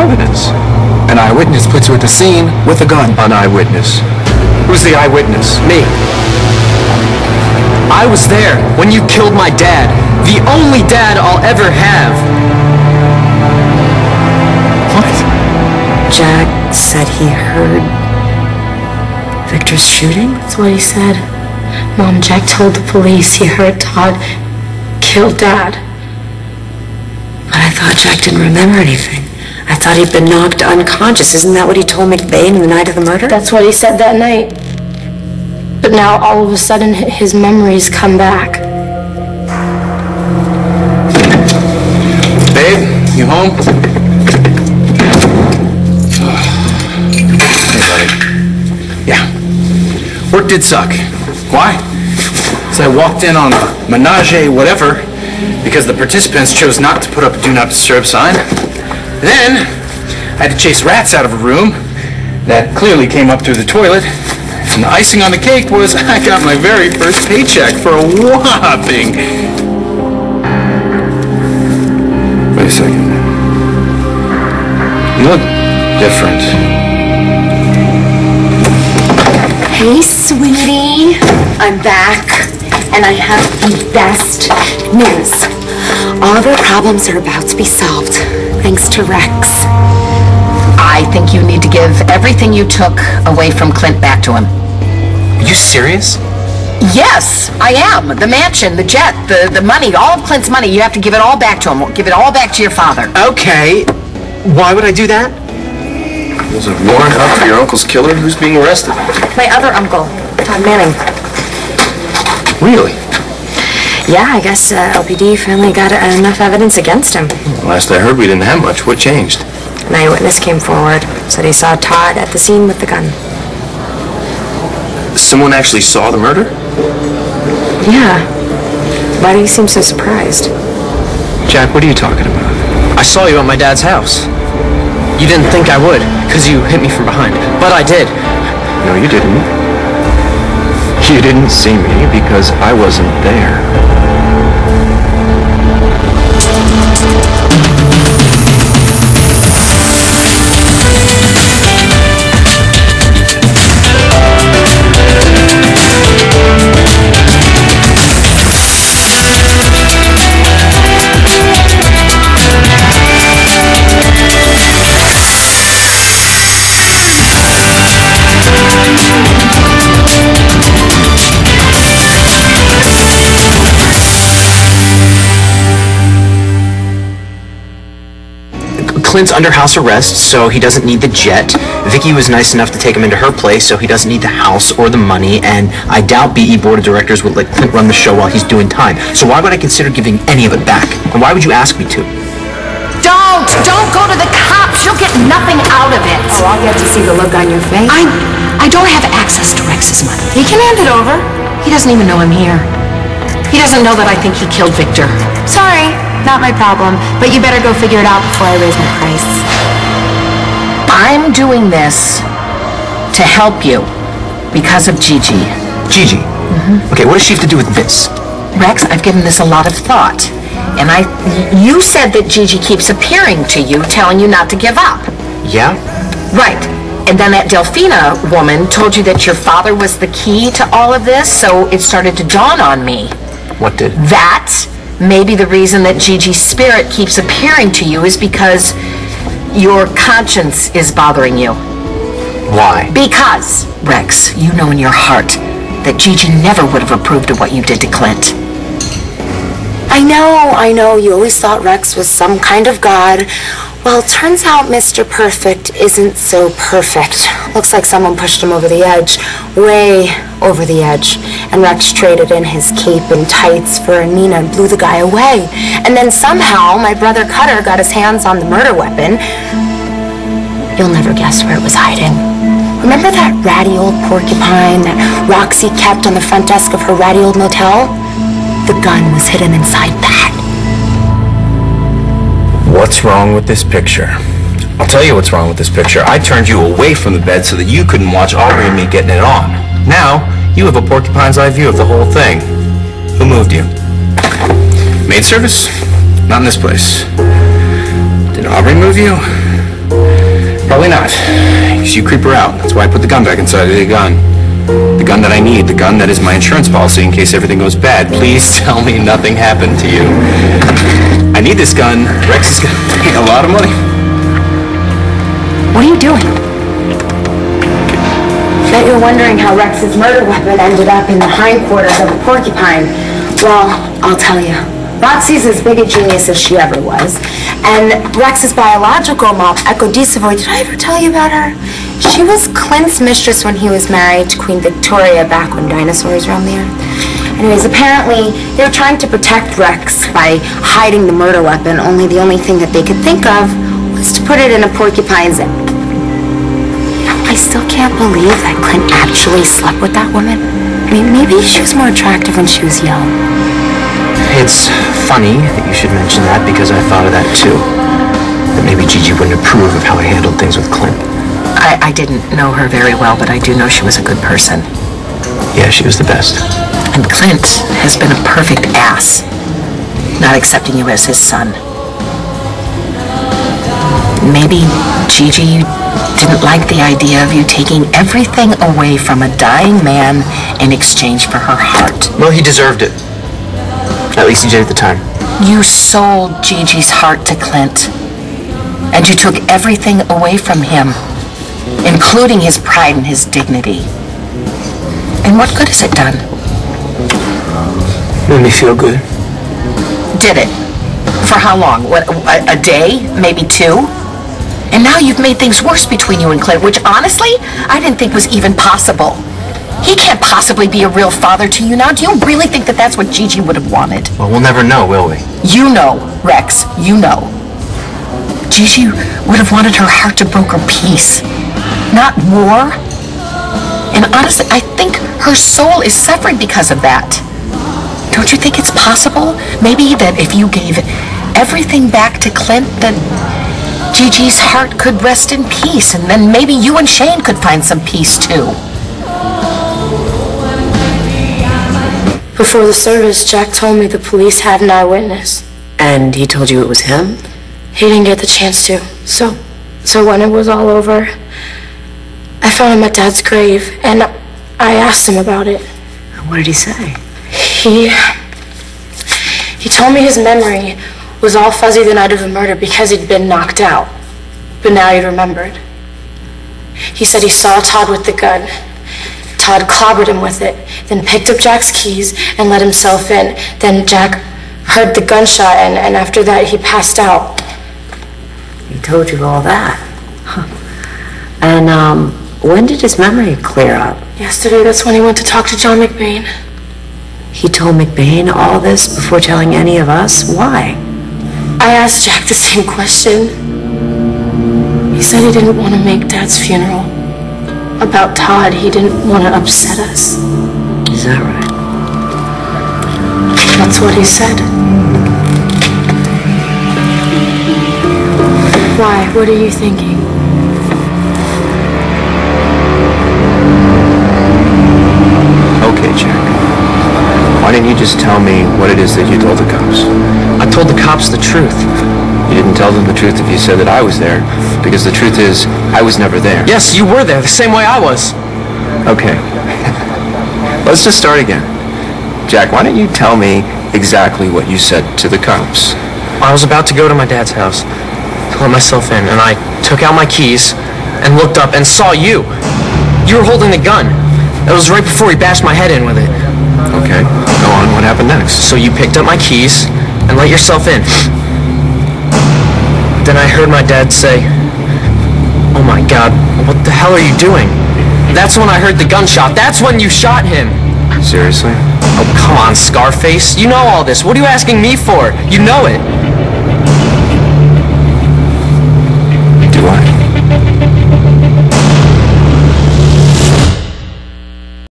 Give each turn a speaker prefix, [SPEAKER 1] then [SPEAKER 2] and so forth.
[SPEAKER 1] evidence.
[SPEAKER 2] An eyewitness puts you at the scene with a gun.
[SPEAKER 1] An eyewitness. Who's the eyewitness?
[SPEAKER 3] Me. I was there when you killed my dad. The only dad I'll ever have.
[SPEAKER 1] What?
[SPEAKER 4] Jack said he heard Victor's shooting?
[SPEAKER 5] That's what he said. Mom, Jack told the police he heard Todd kill Dad.
[SPEAKER 4] But I thought Jack didn't remember anything. I thought he'd been knocked unconscious. Isn't that what he told McVeigh the night of the murder?
[SPEAKER 5] That's what he said that night. But now all of a sudden his memories come back.
[SPEAKER 1] Babe, you home? Hey, buddy. Yeah. Work did suck. Why? Because I walked in on Menage whatever because the participants chose not to put up a Do Not Disturb sign. Then I had to chase rats out of a room that clearly came up through the toilet. And the icing on the cake was I got my very first paycheck for a whopping... Wait a second. You look different.
[SPEAKER 4] Hey, sweetie. I'm back, and I have the best news. All of our problems are about to be solved, thanks to Rex.
[SPEAKER 6] I think you need to give everything you took away from Clint back to him.
[SPEAKER 3] Are you serious?
[SPEAKER 6] Yes, I am. The mansion, the jet, the money, all of Clint's money, you have to give it all back to him. Give it all back to your father.
[SPEAKER 3] Okay. Why would I do that?
[SPEAKER 1] There's a warrant out for your uncle's killer. Who's being arrested?
[SPEAKER 4] My other uncle, Todd Manning.
[SPEAKER 1] Really?
[SPEAKER 4] Yeah, I guess LPD finally got enough evidence against him.
[SPEAKER 1] Last I heard, we didn't have much. What changed?
[SPEAKER 4] An eyewitness came forward, said he saw Todd at the scene with the gun.
[SPEAKER 1] Someone actually saw the murder?
[SPEAKER 4] Yeah. Why do you seem so surprised?
[SPEAKER 3] Jack, what are you talking about? I saw you at my dad's house. You didn't think I would, because you hit me from behind. But I did.
[SPEAKER 1] No, you didn't. You didn't see me because I wasn't there.
[SPEAKER 3] Clint's under house arrest, so he doesn't need the jet. Vicky was nice enough to take him into her place, so he doesn't need the house or the money, and I doubt BE Board of Directors would let Clint run the show while he's doing time. So why would I consider giving any of it back? And why would you ask me to?
[SPEAKER 6] Don't go to the cops. You'll get nothing out of it.
[SPEAKER 4] Oh, I'll get to see the look on your face.
[SPEAKER 6] I don't have access to Rex's money. He can hand it over. He doesn't even know I'm here. He doesn't know that I think he killed Victor.
[SPEAKER 4] Sorry, not my problem, but you better go figure it out before I raise my price.
[SPEAKER 6] I'm doing this to help you because of Gigi.
[SPEAKER 3] Gigi? Mm-hmm. Okay, what does she have to do with this?
[SPEAKER 6] Rex, I've given this a lot of thought. And you said that Gigi keeps appearing to you, telling you not to give up.
[SPEAKER 3] Yeah?
[SPEAKER 6] Right. And then that Delphina woman told you that your father was the key to all of this, so it started to dawn on me.
[SPEAKER 3] What did?
[SPEAKER 6] That maybe the reason that Gigi's spirit keeps appearing to you is because your conscience is bothering you.
[SPEAKER 3] Why?
[SPEAKER 6] Because, Rex, you know in your heart that Gigi never would have approved of what you did to Clint.
[SPEAKER 4] I know, you always thought Rex was some kind of god. Well, turns out Mr. Perfect isn't so perfect. Looks like someone pushed him over the edge, way over the edge. And Rex traded in his cape and tights for Nina and blew the guy away. And then somehow my brother Cutter got his hands on the murder weapon. You'll never guess where it was hiding. Remember that ratty old porcupine that Roxy kept on the front desk of her ratty old motel? The gun was hidden inside that.
[SPEAKER 1] What's wrong with this picture? I'll tell you what's wrong with this picture. I turned you away from the bed so that you couldn't watch Aubrey and me getting it on. Now, you have a porcupine's eye view of the whole thing. Who moved you? Maid service? Not in this place. Did Aubrey move you? Probably not. Because you creep her out. That's why I put the gun back inside of the gun. The gun that I need. The gun that is my insurance policy in case everything goes bad. Please tell me nothing happened to you. I need this gun. Rex is going to pay a lot of money.
[SPEAKER 6] What are you doing?
[SPEAKER 4] Bet you're wondering how Rex's murder weapon ended up in the hindquarters of a porcupine. Well, I'll tell you. Roxy's as big a genius as she ever was. And Rex's biological mom, Echo Savoy, did I ever tell you about her? She was Clint's mistress when he was married to Queen Victoria back when dinosaurs roamed the earth. Anyways, apparently they were trying to protect Rex by hiding the murder weapon, only the only thing that they could think of was to put it in a porcupine's. I still can't believe that Clint actually slept with that woman. I mean, maybe she was more attractive when she was young.
[SPEAKER 3] It's funny that you should mention that because I thought of that too. That maybe Gigi wouldn't approve of how I handled things with Clint.
[SPEAKER 6] I didn't know her very well, but I do know she was a good person.
[SPEAKER 3] Yeah, she was the best.
[SPEAKER 6] And Clint has been a perfect ass, not accepting you as his son. Maybe Gigi didn't like the idea of you taking everything away from a dying man in exchange for her heart.
[SPEAKER 3] Well, he deserved it. At least he did at the time.
[SPEAKER 6] You sold Gigi's heart to Clint, and you took everything away from him, including his pride and his dignity. And what good has it done?
[SPEAKER 3] Made me feel good.
[SPEAKER 6] Did it? For how long? What, a day? Maybe 2? And now you've made things worse between you and Clint, which honestly, I didn't think was even possible. He can't possibly be a real father to you now. Do you really think that that's what Gigi would have wanted?
[SPEAKER 3] Well, we'll never know, will we?
[SPEAKER 6] You know, Rex. You know. Gigi would have wanted her heart to broker peace, not war. And honestly, I think her soul is suffering because of that. Don't you think it's possible? Maybe that if you gave everything back to Clint, that Gigi's heart could rest in peace, and then maybe you and Shane could find some peace too.
[SPEAKER 5] Before the service, Jack told me the police had an eyewitness.
[SPEAKER 6] And he told you it was him?
[SPEAKER 5] He didn't get the chance to. So when it was all over, I found him at Dad's grave, and I asked him about it.
[SPEAKER 6] What did he say?
[SPEAKER 5] He told me his memory was all fuzzy the night of the murder because he'd been knocked out. But now he remembered. He said he saw Todd with the gun. Todd clobbered him with it, then picked up Jack's keys and let himself in. Then Jack heard the gunshot, and after that he passed out.
[SPEAKER 6] He told you all that? Huh. And, when did his memory clear up?
[SPEAKER 5] Yesterday, that's when he went to talk to John McBain.
[SPEAKER 6] He told McBain all this before telling any of us? Why?
[SPEAKER 5] I asked Jack the same question. He said he didn't want to make Dad's funeral about Todd. He didn't want to upset us.
[SPEAKER 6] Is that right?
[SPEAKER 5] That's what he said. Why? What are you thinking?
[SPEAKER 3] Okay, Jack. Why didn't you just tell me what it is that you told the cops? I told the cops the truth. You didn't tell them the truth if you said that I was there, because the truth is, I was never there.
[SPEAKER 2] Yes, you were there, the same way I was.
[SPEAKER 3] Okay. Let's just start again. Jack, why don't you tell me exactly what you said to the cops?
[SPEAKER 2] I was about to go to my dad's house to let myself in, and I took out my keys and looked up and saw you. You were holding the gun. That was right before he bashed my head in with it.
[SPEAKER 3] Okay, go on. What happened next?
[SPEAKER 2] So you picked up my keys and let yourself in. Then I heard my dad say, "Oh my God, what the hell are you doing?" That's when I heard the gunshot. That's when you shot him.
[SPEAKER 3] Seriously?
[SPEAKER 2] Oh, come on, Scarface. You know all this. What are you asking me for? You know it.